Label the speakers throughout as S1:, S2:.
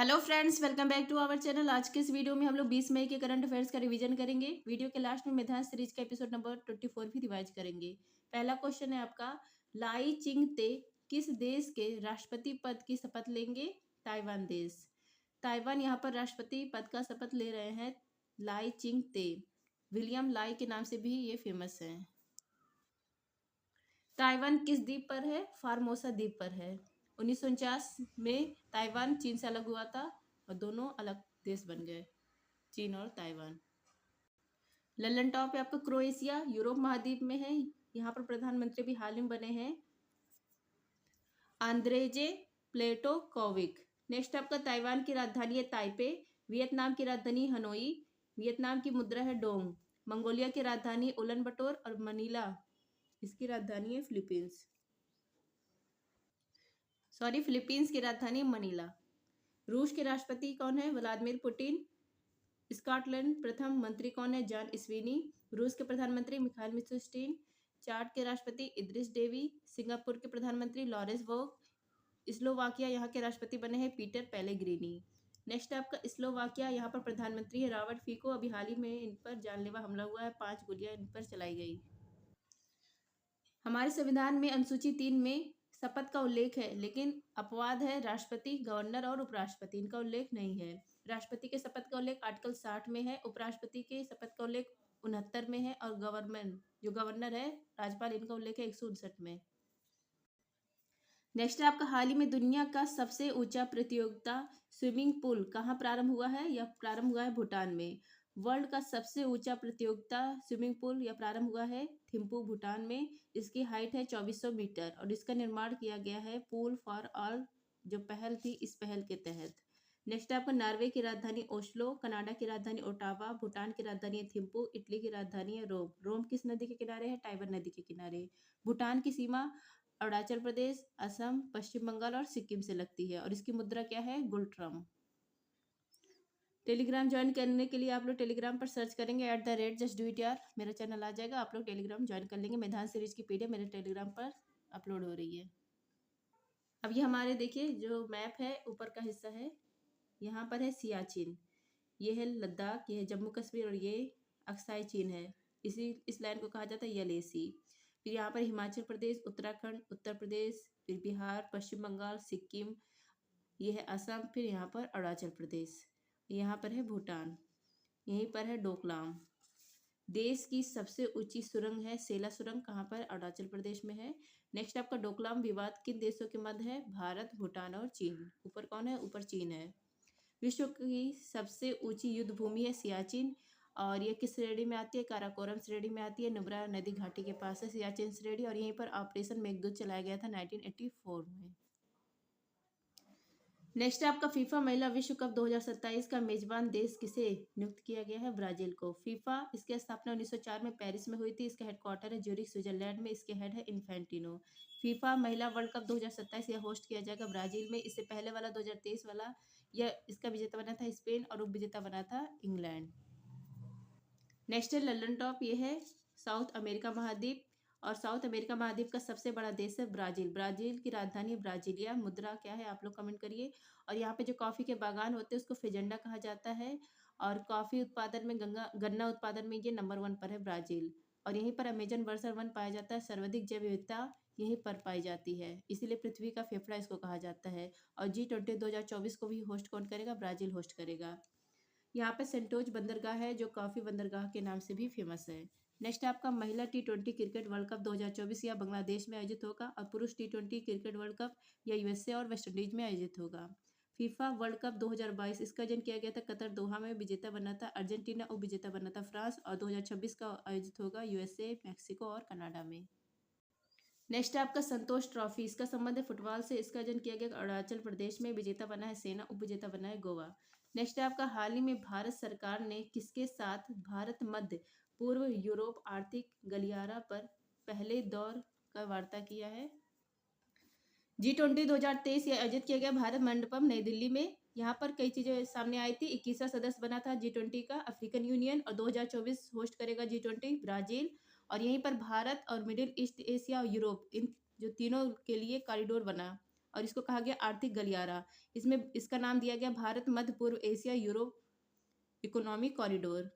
S1: Hello friends, welcome back to our channel. आज के इस वीडियो में हम लोग 20 मई के करंट अफेयर्स का रिवीजन करेंगे। वीडियो के लास्ट में मेधांश सीरीज का एपिसोड नंबर 24 भी रिवाइज करेंगे। पहला क्वेश्चन है आपका, लाई चिंग-ते किस देश के राष्ट्रपति पद की शपथ लेंगे? ताइवान देश। ताइवान यहाँ पर राष्ट्रपति पद का शपथ ले रहे हैं लाई चिंग-ते। विलियम लाई के नाम से भी ये फेमस है। ताइवान किस द्वीप पर है? फार्मोसा द्वीप पर है। 1949 में ताइवान चीन से अलग हुआ था और दोनों अलग देश बन गए, चीन और ताइवान। लल्लन टॉप है आपका, क्रोएशिया यूरोप महाद्वीप में है। यहाँ पर प्रधानमंत्री भी हाल ही में बने हैं, आंद्रेजे प्लेटोकोविक। नेक्स्ट आपका, ताइवान की राजधानी है ताइपे, वियतनाम की राजधानी हनोई, वियतनाम की मुद्रा है डोंग, मंगोलिया की राजधानी उलन बटोर और मनीला इसकी राजधानी है फिलीपींस की राजधानी मनीला। रूस के राष्ट्रपति कौन है? Vladimir Putin. स्कॉटलैंड प्रथम मंत्री कौन है? John Sweeney. रूस के प्रधानमंत्री मिखाइल मिशुस्टीन। चाड के राष्ट्रपति इद्रिस डेवी। सिंगापुर के प्रधानमंत्री लॉरेंस वोग। स्लोवाकिया यहाँ के राष्ट्रपति बने हैं पीटर पेलेग्रिनी। नेक्स्ट आपका स्लोवाकिया, यहाँ पर प्रधानमंत्री है रॉबर्ट फीको। अभी हाल ही में इन पर जानलेवा हमला हुआ है, 5 गोलियां इन पर चलाई गई। हमारे संविधान में अनुसूची 3 में शपथ का उल्लेख है, लेकिन अपवाद है राष्ट्रपति, गवर्नर और उपराष्ट्रपति, इनका उल्लेख नहीं है। राष्ट्रपति के शपथ का उल्लेख आर्टिकल 60 में है, उपराष्ट्रपति के शपथ का उल्लेख 69 में है और गवर्नर है राज्यपाल, इनका उल्लेख है 159 में। नेक्स्ट है आपका, हाल ही में दुनिया का सबसे ऊंचा प्रतियोगिता स्विमिंग पूल कहाँ प्रारंभ हुआ है? यह प्रारंभ हुआ है भूटान में। वर्ल्ड का सबसे ऊंचा प्रतियोगिता स्विमिंग पूल यह प्रारंभ हुआ है थिम्पू भूटान में। इसकी हाइट है 2400 मीटर और इसका निर्माण किया गया है पूल फॉर ऑल जो पहल थी, इस पहल के तहत। नेक्स्ट आपका, नॉर्वे की राजधानी ओस्लो, कनाडा की राजधानी ओटावा, भूटान की राजधानी है थिम्पू, इटली की राजधानी है रोम। रोम किस नदी के किनारे है? टाइबर नदी के किनारे। भूटान की सीमा अरुणाचल प्रदेश, असम, पश्चिम बंगाल और सिक्किम से लगती है और इसकी मुद्रा क्या है? गुलट्रम। टेलीग्राम ज्वाइन करने के लिए आप लोग टेलीग्राम पर सर्च करेंगे @justdoityar, मेरा चैनल आ जाएगा, आप लोग टेलीग्राम ज्वाइन कर लेंगे। मेधांश सीरीज की पीडीएफ मेरे टेलीग्राम पर अपलोड हो रही है। अब ये हमारे देखिए जो मैप है, ऊपर का हिस्सा है, यहाँ पर है सियाचिन, ये है लद्दाख, ये है जम्मू कश्मीर और ये अक्साई चीन है। इस लाइन को कहा जाता है यलेसी। फिर यहाँ पर हिमाचल प्रदेश, उत्तराखंड, उत्तर प्रदेश, फिर बिहार, पश्चिम बंगाल, सिक्किम, ये है असम, फिर यहाँ पर अरुणाचल प्रदेश, यहाँ पर है भूटान, यहीं पर है डोकलाम। देश की सबसे ऊंची सुरंग है सेला सुरंग, कहाँ पर? अरुणाचल प्रदेश में है। नेक्स्ट आपका, डोकलाम विवाद किन देशों के मध्य है? भारत, भूटान और चीन। ऊपर कौन है? ऊपर चीन है। विश्व की सबसे ऊंची युद्ध भूमि है सियाचिन और ये किस श्रेणी में आती है? काराकोरम श्रेणी में आती है। नुब्रा नदी घाटी के पास है सियाचिन श्रेणी और यहीं पर ऑपरेशन मेघदूत चलाया गया था 1984 में। नेक्स्ट आपका, फीफा महिला विश्व कप 2027 का मेजबान देश किसे नियुक्त किया गया है? ब्राजील को। फीफा इसकी स्थापना 1904 में पेरिस में हुई थी। इसका हेडक्वार्टर है ज्यूरिख स्विट्जरलैंड में। इसके हेड है इन्फेंटिनो। फीफा महिला वर्ल्ड कप 2027 यह होस्ट किया जाएगा ब्राजील में। इससे पहले वाला 2023 वाला यह इसका विजेता बना था स्पेन और उप विजेता बना था इंग्लैंड। नेक्स्ट है लल्लन टॉप, ये है साउथ अमेरिका महाद्वीप और साउथ अमेरिका महाद्वीप का सबसे बड़ा देश है ब्राजील। ब्राजील की राजधानी ब्राजीलिया। मुद्रा क्या है? आप लोग कमेंट करिए। और यहाँ पे जो कॉफ़ी के बागान होते हैं उसको फेजेंडा कहा जाता है और कॉफ़ी उत्पादन में गन्ना उत्पादन में ये नंबर 1 पर है ब्राज़ील। और यहीं पर अमेजन वर्षा वन पाया जाता है। सर्वाधिक जैव विविधता यहीं पर पाई जाती है, इसीलिए पृथ्वी का फेफड़ा इसको कहा जाता है। और G20 2024 को भी होस्ट कौन करेगा? ब्राज़ील होस्ट करेगा। यहाँ पे सेंटोज बंदरगाह है जो कॉफ़ी बंदरगाह के नाम से भी फेमस है। नेक्स्ट आपका, महिला T20 क्रिकेट वर्ल्ड कप 2024 या बांग्लादेश में आयोजित होगा और पुरुष T20 क्रिकेट वर्ल्ड कप या यूएसए और वेस्ट इंडीज में आयोजित होगा। फीफा वर्ल्ड कप 2022 इसका आयोजन किया गया था कतर दोहा में। विजेता बना था अर्जेंटीना, उप विजेता बना था फ्रांस और 2026 का आयोजित होगा यूएसए, मैक्सिको और कनाडा में। नेक्स्ट आपका, संतोष ट्रॉफी, इसका संबंध है फुटबॉल से। इसका आयोजन किया गया अरुणाचल प्रदेश में। विजेता बना है सेना, उप विजेता बना है गोवा। नेक्स्ट है आपका, हाल ही में भारत सरकार ने किसके साथ भारत मध्य पूर्व यूरोप आर्थिक गलियारा पर पहले दौर का वार्ता किया है? G20 2023 ये आयोजित किया गया भारत मंडपम नई दिल्ली में। यहाँ पर कई चीजें सामने आई थी। 21वां सदस्य बना था G20 का अफ्रीकन यूनियन और 2024 होस्ट करेगा G20 ब्राजील। और यहीं पर भारत और मिडिल ईस्ट, एशिया और यूरोप, इन जो तीनों के लिए कॉरिडोर बना और इसको कहा गया आर्थिक गलियारा। इसमें इसका नाम दिया गया भारत मध्य पूर्व एशिया यूरोप इकोनॉमिक कॉरिडोर।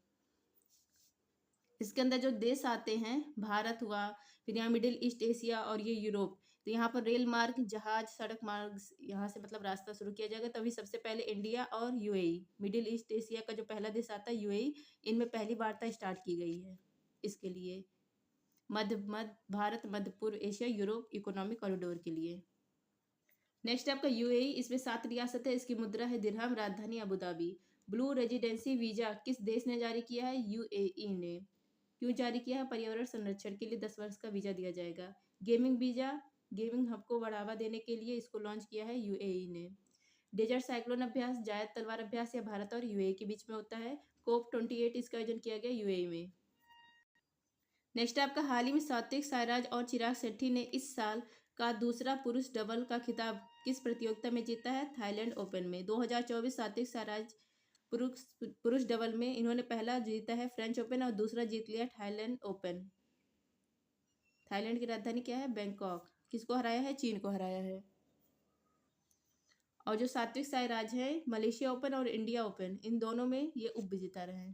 S1: इसके अंदर जो देश आते हैं, भारत हुआ, फिर यहाँ मिडिल ईस्ट एशिया और ये यूरोप, तो यहाँ पर रेल मार्ग, जहाज, सड़क मार्ग, यहाँ से मतलब रास्ता शुरू किया जाएगा। तभी सबसे पहले इंडिया और यूएई, मिडिल ईस्ट एशिया का जो पहला देश आता है यूएई, इनमें पहली वार्ता स्टार्ट की गई है इसके लिए, मध्य भारत मध्य पूर्व एशिया यूरोप इकोनॉमिक कॉरिडोर के लिए। नेक्स्ट आपका यूएई, इसमें 7 रियासत है, इसकी मुद्रा है दिरहम, राजधानी Abu Dhabi. Blue residency visa किस देश ने जारी किया है? यूएई ने। क्यों जारी किया है? पर्यावरण संरक्षण के लिए 10 वर्ष का वीजा दिया जाएगा। गेमिंग वीजा, गेमिंग हब को बढ़ावा देने के लिए इसको लॉन्च किया है यूएई ने। डेजर्ट साइक्लोन अभ्यास, जायद तलवार अभ्यास, या भारत और यूएई के बीच में होता है। कोप 28 इसका आयोजन किया गया यूएई में। नेक्स्ट आपका, हाल ही में सात्विक साईराज और चिराग शेट्टी ने इस साल का दूसरा पुरुष डबल का खिताब किस प्रतियोगिता में जीता है? थाईलैंड ओपन में। 2024 सात्विक साईराज पुरुष पुरुष डबल में इन्होंने पहला जीता है फ्रेंच ओपन और दूसरा जीत लिया थाईलैंड ओपन। थाईलैंड की राजधानी क्या है? बैंकॉक। किसको हराया है? चीन को हराया है। और जो सात्विक साईराज है, मलेशिया ओपन और इंडिया ओपन, इन दोनों में ये उप विजेता रहे।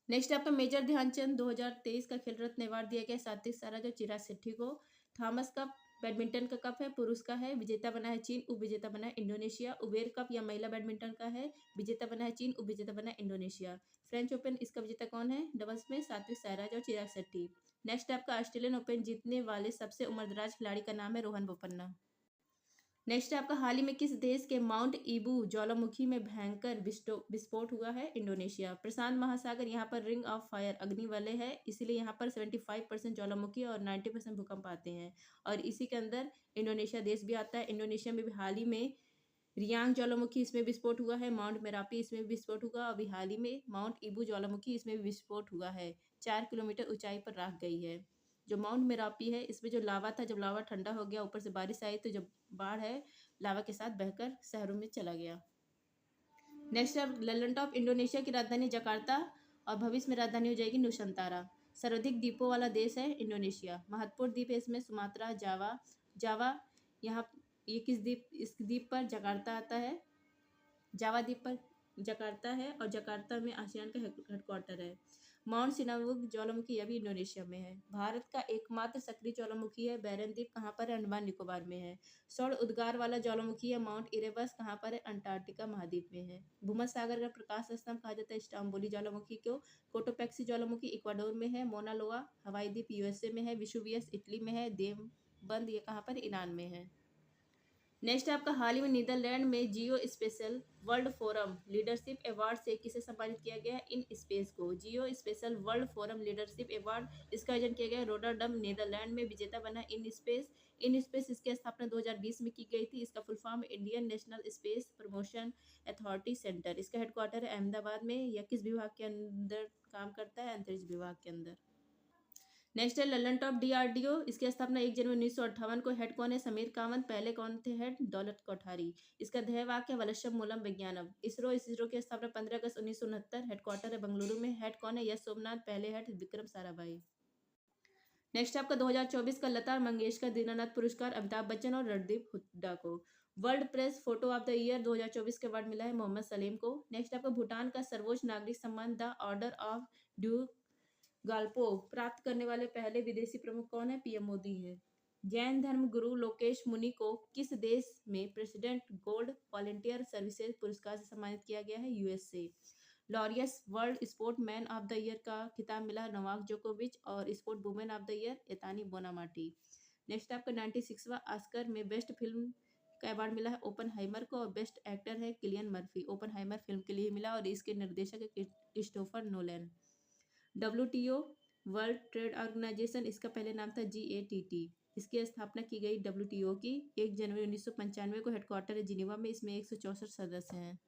S1: नेक्स्ट आपका मेजर ध्यानचंद 2023 का खेल रत्न अवार्ड दिया गया सात्विक साईराज और चिराग शेट्टी को। थॉमस कप बैडमिंटन का कप है, पुरुष का है, विजेता बना है चीन, उप विजेता बना है इंडोनेशिया। उबेर कप या महिला बैडमिंटन का है, विजेता बना है चीन, उप विजेता बना है इंडोनेशिया। फ्रेंच ओपन, इसका विजेता कौन है? डबल्स में सात्विक साईराज और चिराग शेट्टी। नेक्स्ट आपका ऑस्ट्रेलियन ओपन जीतने वाले सबसे उम्रदराज खिलाड़ी का नाम है रोहन बोपन्ना। नेक्स्ट आपका, हाल ही में किस देश के माउंट ईबू ज्वालामुखी में भयंकर विस्फोट हुआ है? इंडोनेशिया। प्रशांत महासागर, यहाँ पर रिंग ऑफ फायर अग्नि वलय है, इसलिए यहाँ पर 75% ज्वालामुखी और 90% भूकंप आते हैं। और इसी के अंदर इंडोनेशिया देश भी आता है। इंडोनेशिया में भी हाल ही में रियांग ज्वालामुखी, इसमें विस्फोट हुआ है। माउंट मेरापी, इसमें भी विस्फोट हुआ। अभी हाल ही में माउंट ईबू ज्वालामुखी, इसमें भी विस्फोट हुआ है। 4 किलोमीटर ऊंचाई पर राख गई है। जो माउंट मेरापी है, इसमें जो लावा था, जब लावा ठंडा हो गया, ऊपर से बारिश आई, तो जब बाढ़ है, लावा के साथ बहकर शहरों में चला गया। नेक्स्ट अब, लैंड ऑफ इंडोनेशिया की राजधानी जकार्ता और भविष्य में राजधानी हो जाएगी नुसंतारा। सर्वाधिक द्वीपों वाला देश है इंडोनेशिया। महत्वपूर्ण द्वीप है इसमें सुमात्रा, जावा। जावा यहाँ, ये किस द्वीप, इस द्वीप पर जकार्ता आता है। जावा द्वीप पर जकार्ता है और जकार्ता में आसियान का हेडक्वार्टर है। माउंट सिनामुग ज्वालामुखी अभी इंडोनेशिया में है। भारत का एकमात्र सक्रिय ज्वालामुखी है बैरन द्वीप, कहाँ पर है? अंडमान निकोबार में है। सौर उद्गार वाला ज्वालामुखी है माउंट इरेबस, कहाँ पर है? अंटार्कटिका महाद्वीप में है। भूमध्य सागर का प्रकाश स्तंभ कहा जाता है स्टाम्बोली ज्वालामुखी को। कोटोपैक्सी ज्वालामुखी इक्वाडोर में है। मोना लोआ हवाई द्वीप यूएसए में है। विशुवियस इटली में है। देवबंद ये कहाँ पर? ईरान में है। नेक्स्ट आपका, हाल ही में नीदरलैंड में geospatial world forum leadership award से किसे सम्मानित किया गया है? इन स्पेस को। Geospatial world forum leadership award, इसका आयोजन किया गया रोटरडम नीदरलैंड में। विजेता बना इन स्पेस। इन स्पेस, इसकी स्थापना 2020 में की गई थी। इसका full form Indian national space promotion authority centre. इसका हेडक्वार्टर है अहमदाबाद में। यह किस विभाग के अंदर काम करता है? अंतरिक्ष विभाग के अंदर। नेक्स्ट है ललन टॉप डीआरडीओ, इसकी स्थापना 1 जनवरी 1958 को। हेड कौन है? समीर कामत। पहले कौन थे हेड? दौलत कोठारी। इसका ध्येय वाक्य वलशम मूलम विज्ञानम। इसरो की स्थापना 15 अगस्त 1969, हेडक्वार्टर है बेंगलुरु में। हेड कौन है? यश सोमनाथ। पहले हेड विक्रम साराभाई। नेक्स्ट आपका 2024 का लता मंगेशकर दीनानाथ पुरस्कार अमिताभ बच्चन और रणदीप हुड्डा को। World press photo of the year 2024 के अवार्ड मिला है मोहम्मद सलीम को। नेक्स्ट आपका, भूटान का सर्वोच्च नागरिक सम्मान द ऑर्डर ऑफ ड्यू गाल्पो प्राप्त करने वाले पहले विदेशी प्रमुख कौन है? पीएम मोदी है। जैन धर्म गुरु लोकेश मुनि को किस देश में प्रेसिडेंट गोल्ड वॉलेंटियर सर्विसेज पुरस्कार से सम्मानित किया गया है? USA. Laureus world sport man of the year का खिताब मिला नोवाक जोकोविच और sport women of the year Aitana Bonmati. Next आपका 96वां ऑस्कर में बेस्ट फिल्म का अवार्ड मिला है ओपनहाइमर को और बेस्ट एक्टर है किलियन मर्फी। ओपनहाइमर फिल्म के लिए मिला और इसके निर्देशक है Christopher Nolan. WTO world trade organization, इसका पहले नाम था GATT। इसकी स्थापना की गई WTO की 1 जनवरी 1995 को। हेडक्वार्टर है जिनेवा में। इसमें 164 सदस्य हैं।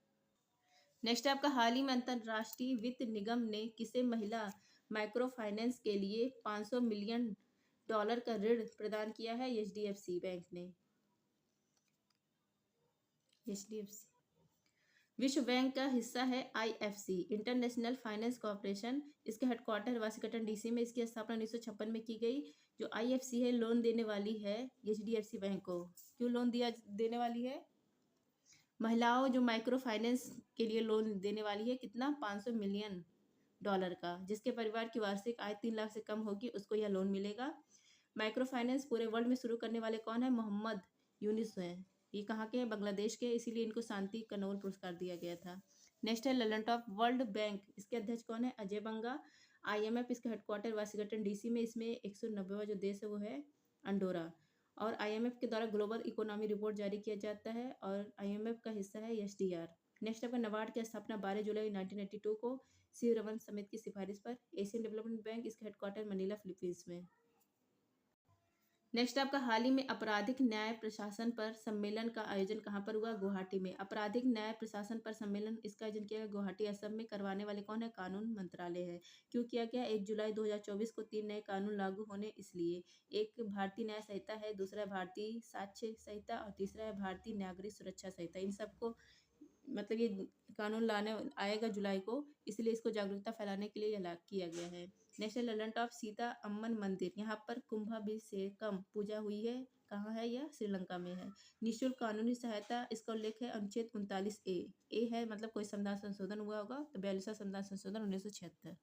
S1: नेक्स्ट आपका, हाल ही में अंतरराष्ट्रीय वित्त निगम ने किसे महिला माइक्रो फाइनेंस के लिए $500 मिलियन का ऋण प्रदान किया है? HDFC बैंक ने। HDFC विश्व बैंक का हिस्सा है आईएफसी, इंटरनेशनल फाइनेंस कॉर्पोरेशन। इसका हेडक्वार्टर वाशिंगटन डीसी में। इसकी स्थापना 1956 में की गई। जो आईएफसी है लोन देने वाली है एचडीएफसी बैंक को। क्यों लोन दिया देने वाली है? महिलाओं जो माइक्रो फाइनेंस के लिए लोन देने वाली है, कितना, $500 मिलियन का। जिसके परिवार की वार्षिक आय 3 लाख से कम होगी उसको यह लोन मिलेगा। माइक्रो फाइनेंस पूरे वर्ल्ड में शुरू करने वाले कौन है? मोहम्मद यूनिस हैं। ये कहाँ के हैं? बांग्लादेश के, इसीलिए इनको शांति का नोबेल पुरस्कार दिया गया था। नेक्स्ट है ललन टॉप वर्ल्ड बैंक। इसके अध्यक्ष कौन है? अजय बंगा। आईएमएफ इसका हेडक्वार्टर वाशिंगटन डीसी में। इसमें 190वां जो देश है वो है अंडोरा। और आईएमएफ के द्वारा ग्लोबल इकोनॉमी रिपोर्ट जारी किया जाता है और आईएमएफ का हिस्सा है एसडीआर। नेक्स्ट आपका नबार्ड की स्थापना 12 जुलाई 1982 को सी रमन समिति की सिफारिश पर। एशियन डेवलपमेंट बैंक इसका हेडक्वार्टर मनीला फिलीपींस में। नेक्स्ट आपका हाल ही में आपराधिक न्याय प्रशासन पर सम्मेलन का आयोजन कहाँ पर हुआ? गुवाहाटी में। आपराधिक न्याय प्रशासन पर सम्मेलन इसका आयोजन किया गया गुवाहाटी असम में। करवाने वाले कौन है? कानून मंत्रालय है। क्यों किया गया? 1 जुलाई 2024 को 3 नए कानून लागू होने इसलिए। एक भारतीय न्याय संहिता है, दूसरा है भारतीय साक्ष्य संहिता और तीसरा है भारतीय नागरिक सुरक्षा संहिता। इन सबको मतलब ये कानून लाने आएगा जुलाई को, इसलिए इसको जागरूकता फैलाने के लिए यह किया गया है। नेशनल ललन टॉप सीता अम्मन मंदिर, यहाँ पर कुंभाभिषेकम पूजा हुई है। कहाँ है यह? श्रीलंका में है। निःशुल्क कानूनी सहायता इसका उल्लेख है अनुच्छेद 39A। ए है मतलब कोई संविधान संशोधन हुआ होगा, तो 42वां संविधान संशोधन 1976।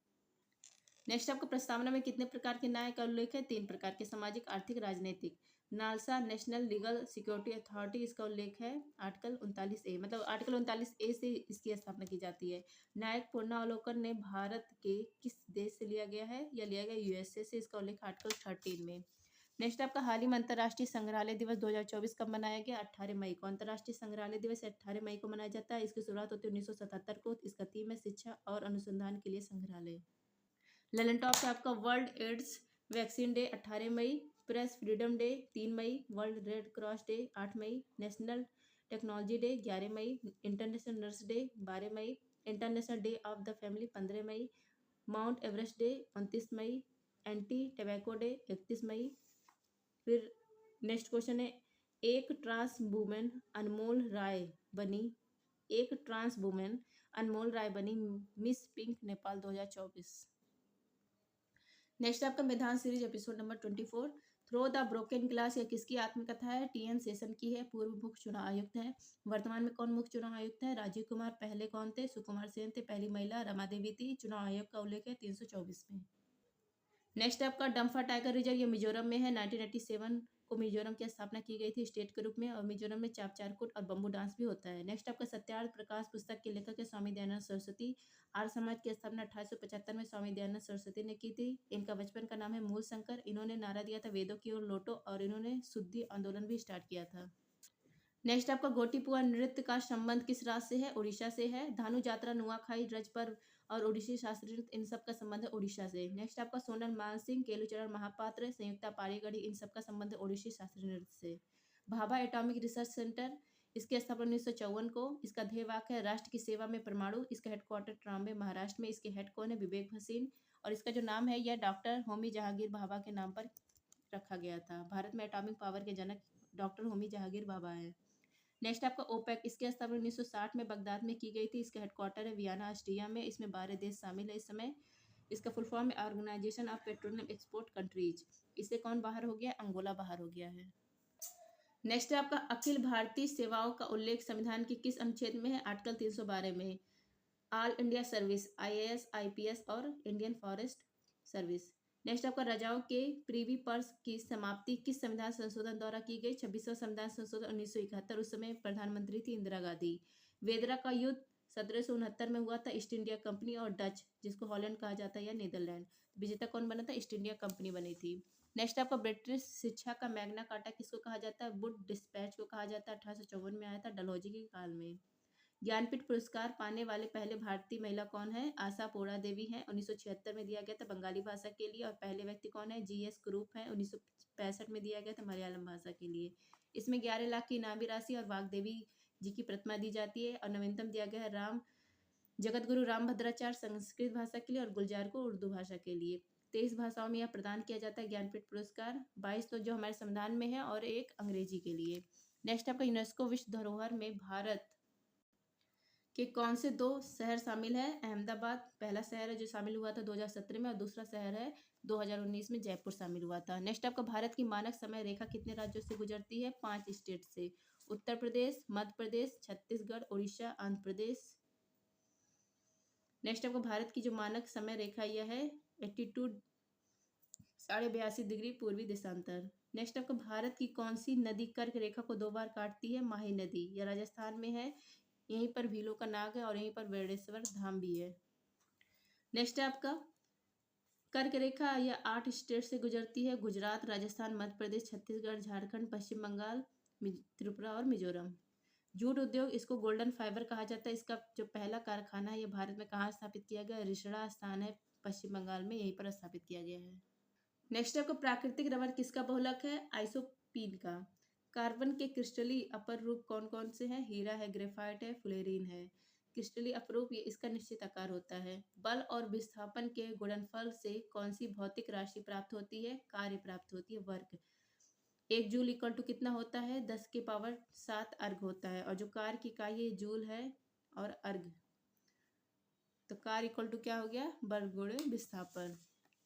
S1: नेक्स्ट आपको प्रस्तावना में कितने प्रकार के न्याय का उल्लेख है? 3 प्रकार के, सामाजिक, आर्थिक, राजनीतिक। NALSA national legal security authority इसका उल्लेख है आर्टिकल 39A, मतलब आर्टिकल 39A से इसकी स्थापना की जाती है। न्यायिक पुनरावलोकन ने भारत के किस देश से लिया गया है? या लिया गया यूएसए से। इसका उल्लेख आर्टिकल 13 में। नेक्स्ट आपका हाल ही में अंतर्राष्ट्रीय संग्रहालय दिवस 2024 कब मनाया गया? 18 मई को। अंतर्राष्ट्रीय संग्रहालय दिवस 18 मई को मनाया जाता है। इसकी शुरुआत होती है 1977 को। इसका थीम है शिक्षा और अनुसंधान के लिए संग्रहालय। ललन टॉप पे आपका वर्ल्ड एड्स वैक्सीन डे 18 मई, प्रेस फ्रीडम डे 3 मई, वर्ल्ड रेड क्रॉस डे 8 मई, नेशनल टेक्नोलॉजी डे 11 मई, इंटरनेशनल नर्स डे 12 मई, international day of the family 15 मई, माउंट एवरेस्ट डे 29 मई, एंटी टबैको डे 31 मई। फिर नेक्स्ट क्वेश्चन है, एक ट्रांस वुमेन अनमोल राय बनी एक ट्रांस वुमेन अनमोल राय बनी मिस पिंक नेपाल 2024। नेक्स्ट आपका मैदान series episode number 24, through the broken glass, यह किसकी आत्मकथा है? टीएन सेशन की है। पूर्व मुख्य चुनाव आयुक्त है। वर्तमान में कौन मुख्य चुनाव आयुक्त है? राजीव कुमार। पहले कौन थे? सुकुमार सेन थे। पहली महिला रमा देवी थी। चुनाव आयोग का उल्लेख है 324 में। नेक्स्ट आपका डम्फा टाइगर रिजर्व, ये मिजोरम में है। 1987 को मिजोरम की स्थापना की गई थी स्टेट के रूप में। और मिजोरम में चाप चारकुट और बम्बू डांस भी होता है। नेक्स्ट आपका सत्यार्थ प्रकाश पुस्तक के लेखक है स्वामी दयानंद सरस्वती। आर्य समाज की स्थापना 1875 में स्वामी दयानंद सरस्वती ने की थी। इनका बचपन का नाम है मूल शंकर। इन्होंने नारा दिया था वेदों की ओर लौटो, और इन्होंने शुद्धि आंदोलन भी स्टार्ट किया था। नेक्स्ट आपका गोटीपुआ नृत्य का संबंध किस राज्य से है? उड़ीसा से है। धानु जात्रा, नुआखाई, रज पर्व और ओडिसी शास्त्रीय नृत्य, इन सब का संबंध है उड़ीसा से। नेक्स्ट आपका सोनल मानसिंह, केलुचरण महापात्र, संयुक्ता पारीगढ़ी, इन सब का संबंध है ओडिसी शास्त्रीय नृत्य से। भाभा एटॉमिक रिसर्च सेंटर, इसकी स्थापना 1954 को। इसका ध्येय वाक्य है राष्ट्र की सेवा में परमाणु। इसका हेडक्वार्टर ट्राम्बे महाराष्ट्र में। इसके हेड कौन है? विवेक भसीन। और इसका जो नाम है यह डॉक्टर होमी जहांगीर भाभा के नाम पर रखा गया था। भारत में एटॉमिक पावर के जनक डॉक्टर होमी जहांगीर भाभा है। नेक्स्ट आपका ओपेक, इसकी स्थापना 1960 में बगदाद में की गई थी। इसका हेडक्वार्टर है वियना ऑस्ट्रिया में। इसमें 12 देश शामिल है इस समय। इसका फुल फॉर्म है organization of petroleum export countries. इससे कौन बाहर हो गया? अंगोला बाहर हो गया है। नेक्स्ट है आपका अखिल भारतीय सेवाओं का उल्लेख संविधान के किस अनुच्छेद में है? आर्टिकल 312 में। All India service, IAS, IPS और इंडियन फॉरेस्ट सर्विस। नेक्स्ट आपका रजाओं के प्रीवी पर्स की समाप्ति किस संविधान संशोधन द्वारा की गई? 26वां संविधान संशोधन 1971। उस समय प्रधानमंत्री थी इंदिरा गांधी। वेदरा का युद्ध 1769 में हुआ था। ईस्ट इंडिया कंपनी और डच, जिसको हॉलैंड कहा जाता है, या नीदरलैंड, विजेता कौन बना था? ईस्ट इंडिया कंपनी बनी थी। नेक्स्ट आपका ब्रिटिश शिक्षा का मैग्ना कार्टा किसको कहा जाता है? वुड डिस्पैच को कहा जाता है। 1854 में आया था डलहौजी के काल में। ज्ञानपीठ पुरस्कार पाने वाले पहले भारतीय महिला कौन है? आशा पोड़ा देवी हैं। 1976 में दिया गया था बंगाली भाषा के लिए। और पहले व्यक्ति कौन है? जीएस कुरूप हैं। 1965 में दिया गया था मलयालम भाषा के लिए। इसमें 11 लाख की इनामी राशि और वाग्देवी जी की प्रतिमा दी जाती है। और नवीनतम दिया गया है राम जगत गुरु रामभद्राचार्य संस्कृत भाषा के लिए और गुलजार को उर्दू भाषा के लिए। 23 भाषाओं में यह प्रदान किया जाता है ज्ञानपीठ पुरस्कार। 22 तो जो हमारे संविधान में है और एक अंग्रेजी के लिए। नेक्स्ट आपका यूनेस्को विश्व धरोहर में भारत कि कौन से दो शहर शामिल है? अहमदाबाद पहला शहर है जो शामिल हुआ था 2017 में, और दूसरा शहर है 2019 में जयपुर शामिल हुआ था। नेक्स्ट आपका, भारत की मानक समय रेखा कितने राज्यों से गुजरती है? 5 स्टेट से। उत्तर प्रदेश, मध्य प्रदेश, छत्तीसगढ़, उड़ीसा, आंध्र प्रदेश। नेक्स्ट आपका, भारत की जो मानक समय रेखा यह है 82 82.5 डिग्री पूर्वी देशांतर। नेक्स्ट आपका, भारत की कौन सी नदी कर्क रेखा को 2 बार काटती है? माही नदी। यह राजस्थान में है, यहीं पर भीलों का नाग है और यहीं पर बेड़ेश्वर धाम भी है। नेक्स्ट है आपका, कर्क रेखा यह 8 स्टेट से गुजरती है, गुजरात, राजस्थान, मध्य प्रदेश, छत्तीसगढ़, झारखंड, पश्चिम बंगाल, त्रिपुरा और मिजोरम। जूट उद्योग, इसको गोल्डन फाइबर कहा जाता है। इसका जो पहला कारखाना है ये भारत में कहाँ स्थापित किया गया? रिषड़ा स्थान है पश्चिम बंगाल में, यहीं पर स्थापित किया गया है। नेक्स्ट आपको, प्राकृतिक रबर किसका बहुलक है? आइसोपीन का। कार्बन के क्रिस्टली अपर रूप कौन कौन से हैं? हीरा है, ग्रेफाइट है, फ्लोरीन है। क्रिस्टली अपरूप ये इसका निश्चित आकार होता है। बल और विस्थापन के गुणनफल से कौन सी भौतिक राशि प्राप्त होती है? कार्य प्राप्त होती है, वर्क। 1 जूल इक्वल टू कितना होता है? 10⁻7 अर्घ होता है, और जो कार्य की इकाई है जूल है और अर्घ, तो कार्य इक्वल टू क्या हो गया? बल गुणे विस्थापन।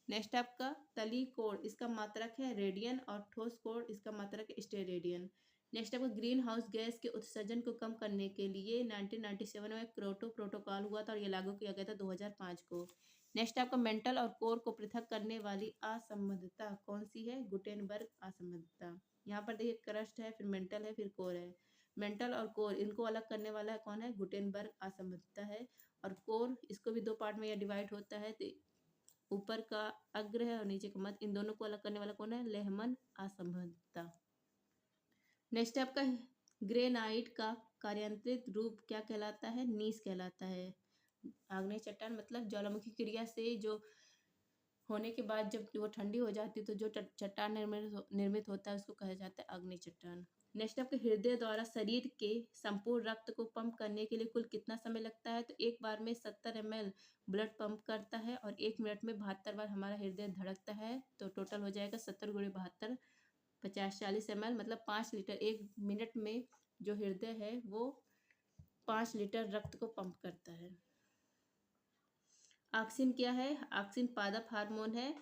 S1: नेक्स्ट आपका, तली कोण, इसका मात्रक है रेडियन, और ठोस कोण इसका मात्रक है स्टेरेडियन। नेक्स्ट आपका, ग्रीन हाउस गैस के उत्सर्जन को कम करने के लिए 1997 में क्योटो प्रोटोकॉल हुआ था और ये लागू किया गया था 2005 को। नेक्स्ट आपका, मेंटल और कोर को पृथक करने वाली असंबद्धता कौन सी है? गुटेनबर्ग असंबद्धता। यहाँ पर देखिए, क्रस्ट है, फिर मेंटल है, फिर कोर है। मेंटल और कोर इनको अलग करने वाला है कौन है? गुटेनबर्ग असंबद्धता है। और कोर, इसको भी 2 पार्ट में यह डिवाइड होता है, तो ऊपर का अग्र है और नीचे का मध्य, इन दोनों को अलग करने वाला कौन है? लेहमन असंबद्धता। नेक्स्ट है आपका, ग्रेनाइट का कार्यांतरित रूप क्या कहलाता है? नीस कहलाता है। आग्नेय चट्टान मतलब ज्वालामुखी क्रिया से जो होने के बाद जब वो ठंडी हो जाती है तो जो चट्टान निर्मित होता है उसको कहा जाता है आग्नेय चट्टान। नेक्स्ट आपके, हृदय द्वारा शरीर के संपूर्ण रक्त को पंप करने के लिए कुल कितना समय लगता है? तो एक बार में 70 ml ब्लड पंप करता है और 1 मिनट में 72 बार हमारा हृदय धड़कता है, तो टोटल हो जाएगा 70 गुणे 72, 50-40 ml, मतलब 5 लीटर 1 मिनट में जो हृदय है वो 5 लीटर रक्त को पंप करता है। ऑक्सिन क्या है? ऑक्सिन पादप हार्मोन है,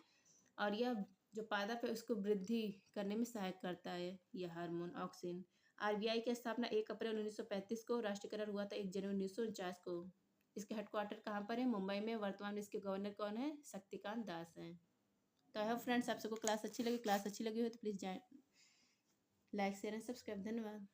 S1: और यह जो पादप है उसको वृद्धि करने में सहायक करता है यह हार्मोन ऑक्सिन। आरबीआई की स्थापना 1 अप्रैल 1935 को, राष्ट्रीयकरण हुआ था 1 जनवरी 1949 को। इसके हेडक्वार्टर कहाँ पर है? मुंबई में। वर्तमान में इसके गवर्नर कौन है? शक्तिकांत दास हैं। तो आई होप फ्रेंड्स आप सबको क्लास अच्छी लगी हो तो please like share and subscribe. धन्यवाद।